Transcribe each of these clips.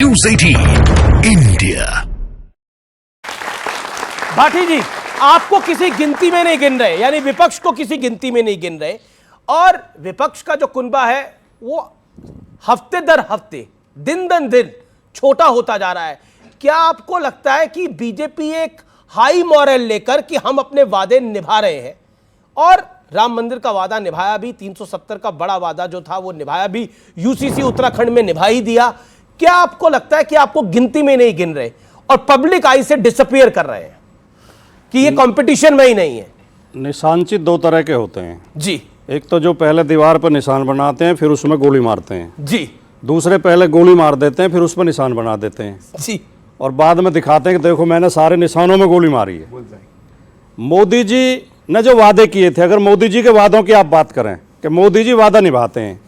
News 18 India. Bhati जी, आपको किसी गिनती में नहीं गिन रहे, यानी विपक्ष को किसी गिनती में नहीं गिन रहे, और विपक्ष का जो कुनबा है वो हफ्ते दर हफ्ते दिन दन दिन छोटा होता जा रहा है। क्या आपको लगता है कि बीजेपी एक हाई मॉरल लेकर कि हम अपने वादे निभा रहे हैं, और राम मंदिर का वादा निभाया भी, 370 का बड़ा वादा जो था वो निभाया भी, यूसीसी उत्तराखंड में निभा ही दिया। क्या आपको लगता है कि आपको गिनती में नहीं गिन रहे और पब्लिक आई से डिसअपीयर कर रहे हैं कि ये कंपटीशन में ही नहीं है? निशानचित दो तरह के होते हैं जी। एक तो जो पहले दीवार पर निशान बनाते हैं फिर उसमें गोली मारते हैं जी। दूसरे पहले गोली मार देते हैं फिर उस पर निशान बना देते हैं जी। और बाद में दिखाते हैं कि देखो मैंने सारे निशानों में गोली मारी है। मोदी जी ने जो वादे किए थे, अगर मोदी जी के वादों की आप बात करें कि मोदी जी वादा निभाते हैं,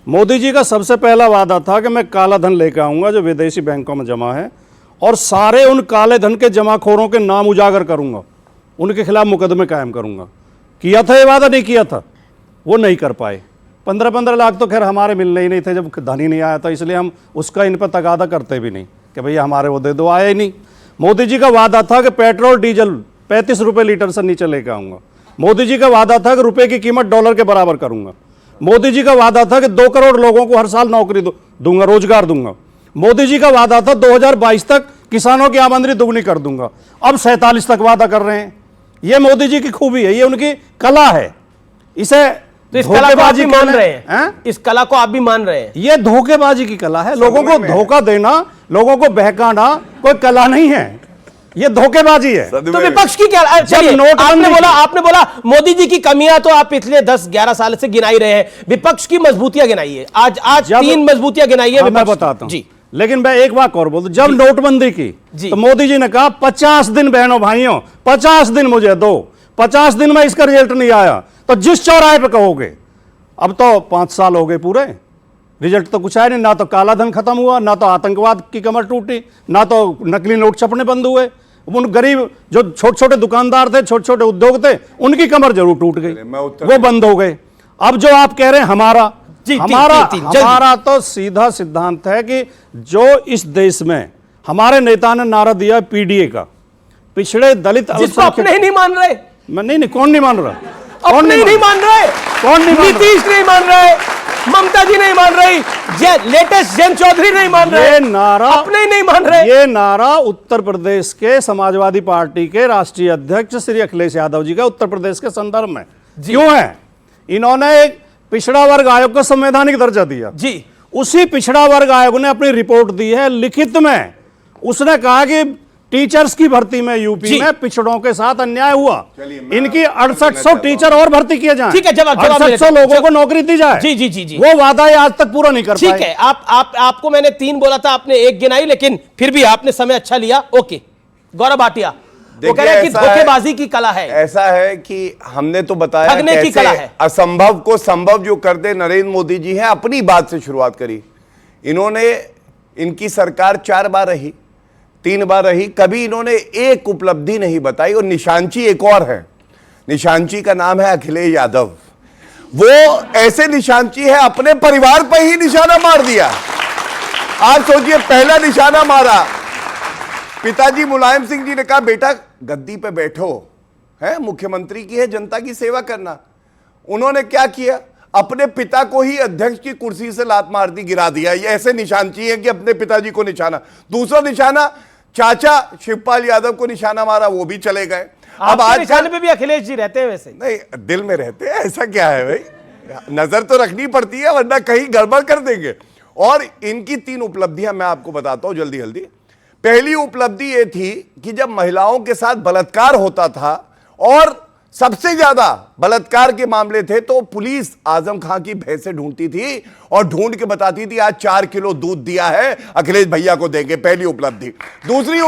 मोदी जी का सबसे पहला वादा था कि मैं काला धन लेकर आऊँगा जो विदेशी बैंकों में जमा है, और सारे उन काले धन के जमाखोरों के नाम उजागर करूँगा, उनके खिलाफ मुकदमे कायम करूँगा। किया था ये वादा? नहीं किया था, वो नहीं कर पाए। 15-15 लाख तो खैर हमारे मिलने ही नहीं थे जब धन ही नहीं आया था, इसलिए हम उसका इन पर तगादा करते भी नहीं कि भैया हमारे वो दे दो, आया ही नहीं। मोदी जी का वादा था कि पेट्रोल डीजल 35 रुपये लीटर से नीचे लेकर आऊँगा। मोदी जी का वादा था कि रुपये की कीमत डॉलर के बराबर करूँगा। मोदी जी का वादा था कि 2 करोड़ लोगों को हर साल नौकरी दूंगा, रोजगार दूंगा। मोदी जी का वादा था 2022 तक किसानों की आमदनी दुगनी कर दूंगा। अब 47 तक वादा कर रहे हैं। ये मोदी जी की खूबी है, ये उनकी कला है। इसे तो इस कला को आप भी मान रहे हैं? इस कला को आप भी मान रहे हैं? ये धोखेबाजी की कला है, लोगों को धोखा देना, लोगों को बहकाना कोई कला नहीं है, ये धोखेबाजी है। तो विपक्ष की क्या? चलिए, आपने बोला मोदी जी की कमियां तो आप पिछले 10-11 साल से गिनाई रहे हैं, विपक्ष की मजबूतियां गिनाइए। आज 3 मजबूतियां गिनाइए। मैं बताता हूं जी, लेकिन मैं एक बात और बोल दूं, जब नोटबंदी की तो मोदी जी ने कहा 50 दिन बहनों भाइयों, 50 दिन मुझे दो, 50 दिन में इसका रिजल्ट नहीं आया तो जिस चौराहे पे कहोगे। अब तो 5 साल हो गए पूरे, रिजल्ट तो कुछ आया नहीं। ना तो काला धन खत्म हुआ, ना तो आतंकवाद की कमर टूटी, ना तो नकली नोट छपने बंद हुए। उन गरीब जो छोटे छोटे दुकानदार थे, छोटे छोटे उद्योग थे, उनकी कमर जरूर टूट गई, वो बंद हो गए। अब जो आप कह रहे हैं हमारा तो सीधा सिद्धांत है कि जो इस देश में हमारे नेता ने नारा दिया पीडीए का, पिछड़े दलित जिसको अपने ही नहीं मान रहे। मैं नहीं, कौन नहीं मान रहा? अपने ही नहीं मान रहे। कौन नहीं? नीतीश नहीं मान रहे, ममता जी नहीं मान रही, लेटेस्ट जैन चौधरी नहीं मान रहे, ये नारा अपने नहीं मान रहे। ये नारा उत्तर प्रदेश के समाजवादी पार्टी के राष्ट्रीय अध्यक्ष श्री अखिलेश यादव जी का उत्तर प्रदेश के संदर्भ में क्यों है? इन्होंने एक पिछड़ा वर्ग आयोग को संवैधानिक दर्जा दिया जी। उसी पिछड़ा वर्ग आयोग ने अपनी रिपोर्ट दी है लिखित में, उसने कहा कि टीचर्स की भर्ती में यूपी में पिछड़ों के साथ अन्याय हुआ, इनकी 6800 टीचर और भर्ती किए जाएं। ठीक है, जब 6800 लोगों को नौकरी दी जाए। जी जी जी जी, वो वादा ये आज तक पूरा नहीं कर पाए। ठीक है, आपको मैंने 3 बोला था, आपने 1 गिनाई, लेकिन फिर भी आपने समय अच्छा लिया। ओके, गौरव भाटिया वो कह रहे हैं कि धोखेबाजी की कला है। ऐसा है कि हमने तो बताया ठगने की कला है। असंभव को संभव जो करते नरेंद्र मोदी जी हैं, अपनी बात से शुरुआत करी। इन्होंने, इनकी सरकार 4 बार रही, 3 बार रही, कभी इन्होंने एक उपलब्धि नहीं बताई। और निशानची एक और है, निशानची का नाम है अखिलेश यादव। वो ऐसे निशानची है, अपने परिवार पर ही निशाना मार दिया। आज सोचिए, पहला निशाना मारा, पिताजी मुलायम सिंह जी ने कहा बेटा गद्दी पे बैठो, है मुख्यमंत्री की है जनता की सेवा करना। उन्होंने क्या किया? अपने पिता को ही अध्यक्ष की कुर्सी से लात मार दी, गिरा दिया। ये ऐसे निशानची है कि अपने पिताजी को निशाना। दूसरा निशाना, चाचा शिवपाल यादव को निशाना मारा, वो भी चले गए। अब आज निशाने पे भी अखिलेश जी रहते हैं वैसे? नहीं, दिल में रहते हैं। ऐसा क्या है भाई, नजर तो रखनी पड़ती है वरना कहीं गड़बड़ कर देंगे। और इनकी 3 उपलब्धियां मैं आपको बताता हूं जल्दी जल्दी। पहली उपलब्धि ये थी कि जब महिलाओं के साथ बलात्कार होता था और सबसे ज्यादा बलात्कार के मामले थे, तो पुलिस आजम खां की भैंसें ढूंढती थी और ढूंढ के बताती थी आज 4 किलो दूध दिया है, अखिलेश भैया को देंगे। पहली उपलब्धि। दूसरी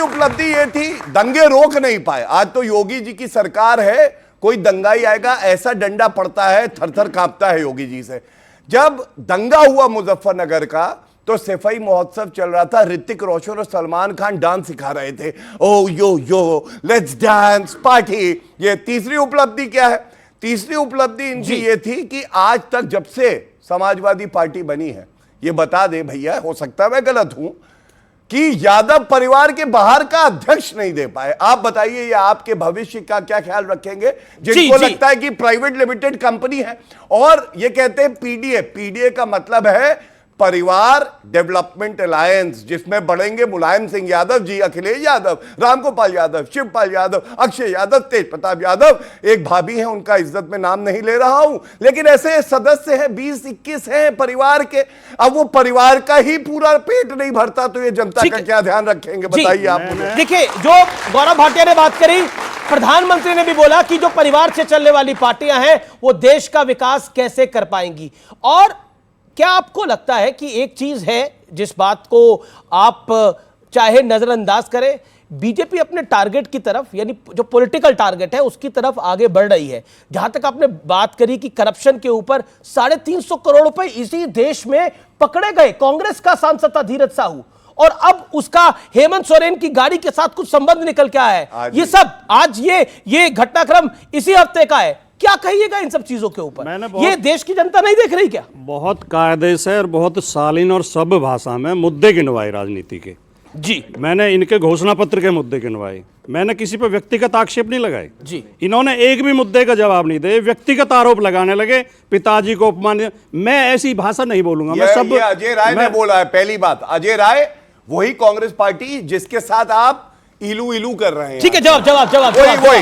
उपलब्धि ये थी, दंगे रोक नहीं पाए। आज तो योगी जी की सरकार है, कोई दंगाई आएगा ऐसा डंडा पड़ता है, थर-थर कांपता है योगी जी से। जब दंगा हुआ मुजफ्फरनगर का, तो सफाई महोत्सव चल रहा था, ऋतिक रोशन और सलमान खान डांस सिखा रहे थे। ओ यो लेट्स डांस पार्टी। ये तीसरी उपलब्धि क्या है? तीसरी उपलब्धि इनकी ये थी कि आज तक जब से समाजवादी पार्टी बनी है, ये बता दे भैया, हो सकता है मैं गलत हूं, कि यादव परिवार के बाहर का अध्यक्ष नहीं दे पाए। आप बताइए, ये आपके भविष्य का क्या ख्याल रखेंगे जिनको जी। लगता है कि प्राइवेट लिमिटेड कंपनी है और ये कहते हैं पीडीए। पीडीए का मतलब है परिवार डेवलपमेंट अलायंस, जिसमें बढ़ेंगे मुलायम सिंह यादव जी, अखिलेश यादव, रामगोपाल यादव, शिवपाल यादव, अक्षय यादव, तेज प्रताप यादव, एक भाभी हैं, उनका इज्जत में नाम नहीं ले रहा हूं, लेकिन ऐसे सदस्य हैं 20-21 हैं परिवार के। अब वो परिवार का ही पूरा पेट नहीं भरता तो ये जनता का क्या ध्यान रखेंगे, बताइए आप मुझे। देखिए, जो गौरव भाटिया ने बात करी, प्रधानमंत्री ने भी बोला कि जो परिवार से चलने वाली पार्टियां हैं वो देश का विकास कैसे कर पाएंगी। और क्या आपको लगता है कि एक चीज है जिस बात को आप चाहे नजरअंदाज करें, बीजेपी अपने टारगेट की तरफ, यानी जो पॉलिटिकल टारगेट है उसकी तरफ आगे बढ़ रही है। जहां तक आपने बात करी कि करप्शन के ऊपर 350 करोड़ रुपए इसी देश में पकड़े गए, कांग्रेस का सांसद था धीरज साहू, और अब उसका हेमंत सोरेन की गाड़ी के साथ कुछ संबंध निकल के आया है। ये सब आज ये घटनाक्रम इसी हफ्ते का है। क्या कहिएगा इन सब चीजों के ऊपर? ये देश की जनता नहीं देख रही क्या? बहुत कायदे से और बहुत शालीन और सभ्य भाषा में मुद्दे गिनवाए राजनीति के। जी, मैंने इनके घोषणा पत्र के मुद्दे गिनवाए, मैंने किसी पर व्यक्तिगत आक्षेप नहीं लगाए। जी, इन्होंने एक भी मुद्दे का जवाब नहीं दिए, व्यक्तिगत आरोप लगाने लगे, पिताजी को अपमान। मैं ऐसी भाषा नहीं बोलूंगा। मैं सब अजय राय ने बोला है। पहली बात, अजय राय वही कांग्रेस पार्टी जिसके साथ आप इलू इलू कर रहे हैं। ठीक है, जवाब वही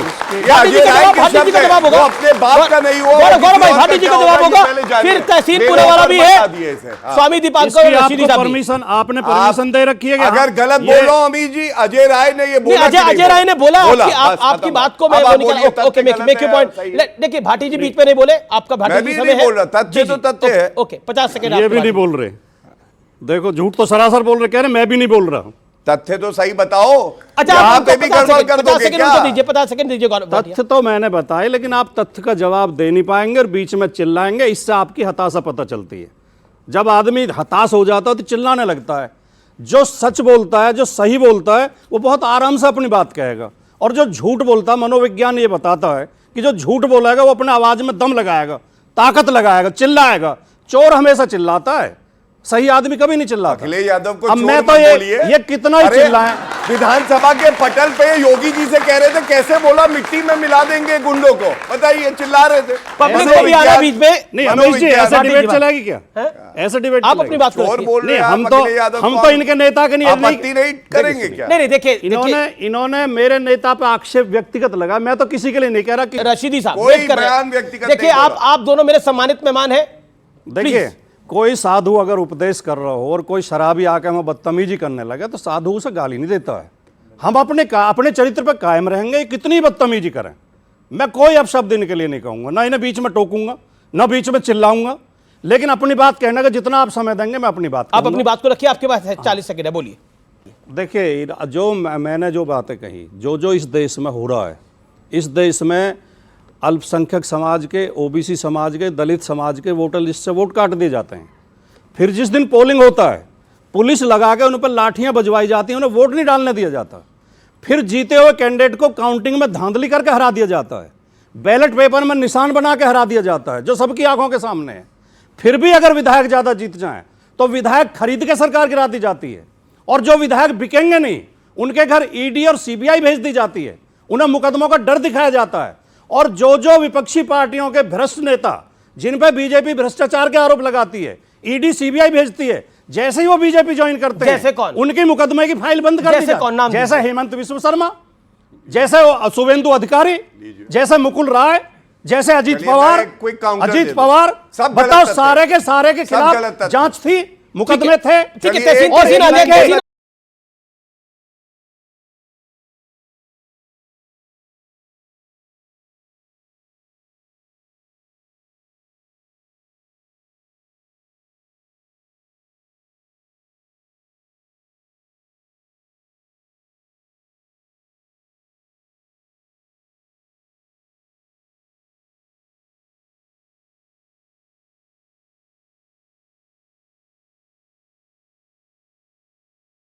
भाटी जी का जवाब होगा, अपने बाप का नहीं हुआ, गौरव भाई भाटी जी का जवाब होगा। फिर तहसील पुणे वाला भी है, स्वामी दीपांकर रशीदी साहब। परमिशन आपने परमिशन दे रखी है? अगर गलत बोल रहा हूं अमीर जी, अजय राय ने ये बोला, अजय राय ने बोला कि आपकी बात को मैं ओके मेक योर पॉइंट। देखिए भाटी जी बीच में नहीं बोले, आपका भाटी जी समय है। बोल रहा तथ्य तो तथ्य है। Okay 50 second. ये भी नहीं बोल रहे, देखो झूठ तो सरासर बोल रहे, कह रहे मैं भी नहीं बोल रहा हूं। तथ्य तो सही बताओ। अच्छा, यहाँ आप पे भी गड़बड़ कर दोगे क्या? 50 सेकंड दीजिए। तथ्य तो मैंने बताए, लेकिन आप तथ्य का जवाब दे नहीं पाएंगे और बीच में चिल्लाएंगे। इससे आपकी हताशा पता चलती है। जब आदमी हताश हो जाता है तो चिल्लाने लगता है। जो सच बोलता है, जो सही बोलता है, वो बहुत आराम से अपनी बात कहेगा, और जो झूठ बोलता है, मनोविज्ञान ये बताता है कि जो झूठ बोलेगा वो अपने आवाज में दम लगाएगा, ताकत लगाएगा, चिल्लाएगा। चोर हमेशा चिल्लाता है, सही आदमी कभी नहीं चिल्लाता। अखिलेश यादव को अब चोर मैं तो मत बोलिए। ये कितना ही चिल्लाएं। विधानसभा के पटल पे योगी जी से कह रहे थे, कैसे बोला मिट्टी में मिला देंगे गुंडों को, बताइए, चिल्ला रहे थे। पब्लिक को भी आना बीच में नहीं, अमीश जी ऐसे डिबेट चलेगी क्या? ऐसे डिबेट आप अपनी बात चोर बोल रहे हैं, हम तो इनके नेता के नहीं आपत्ति नहीं करेंगे क्या? नहीं देखिए, इन्होंने मेरे नेता पे आक्षेप व्यक्तिगत लगा। मैं तो किसी के लिए नहीं कह रहा कि रशीदी साहब कोई बयान व्यक्तिगत। देखिए, आप दोनों मेरे सम्मानित मेहमान हैं। देखिए, कोई साधु अगर उपदेश कर रहा हो और कोई शराबी आके हमें बदतमीजी करने लगे तो साधु उसे गाली नहीं देता है। हम अपने चरित्र पर कायम रहेंगे, कितनी बदतमीजी करें। मैं कोई अपशब्द इनके लिए नहीं कहूंगा, ना इन्हें बीच में टोकूंगा, ना बीच में चिल्लाऊंगा, लेकिन अपनी बात कहने का जितना आप समय देंगे मैं अपनी बात आप अपनी बात को रखिए, आपके पास 40 सेकंड है, बोलिए। देखिए, जो मैंने जो बातें कही, जो इस देश में हो रहा है, इस देश में अल्पसंख्यक समाज के, ओबीसी समाज के, दलित समाज के वोटर लिस्ट से वोट काट दिए जाते हैं। फिर जिस दिन पोलिंग होता है, पुलिस लगा के उन पर लाठियां बजवाई जाती हैं, उन्हें वोट नहीं डालने दिया जाता। फिर जीते हुए कैंडिडेट को काउंटिंग में धांधली करके हरा दिया जाता है, बैलेट पेपर में निशान बना के हरा दिया जाता है, जो सबकी आंखों के सामने है। फिर भी अगर विधायक ज्यादा जीत जाए तो विधायक खरीद के सरकार गिरा दी जाती है, और जो विधायक बिकेंगे नहीं उनके घर ईडी और सीबीआई भेज दी जाती है, उन्हें मुकदमों का डर दिखाया जाता है। और जो विपक्षी पार्टियों के भ्रष्ट नेता जिन पे बीजेपी भ्रष्टाचार के आरोप लगाती है, ईडी सीबीआई भेजती है, जैसे ही वो बीजेपी ज्वाइन करते हैं, जैसे कौन? उनकी मुकदमे की फाइल बंद कर दी जाती है। जैसे हेमंत विश्व शर्मा, जैसे शुभेंदु अधिकारी, जैसे मुकुल राय, जैसे अजीत पवार, बताओ, सारे के खिलाफ जांच थी, मुकदमे थे। ठीक है,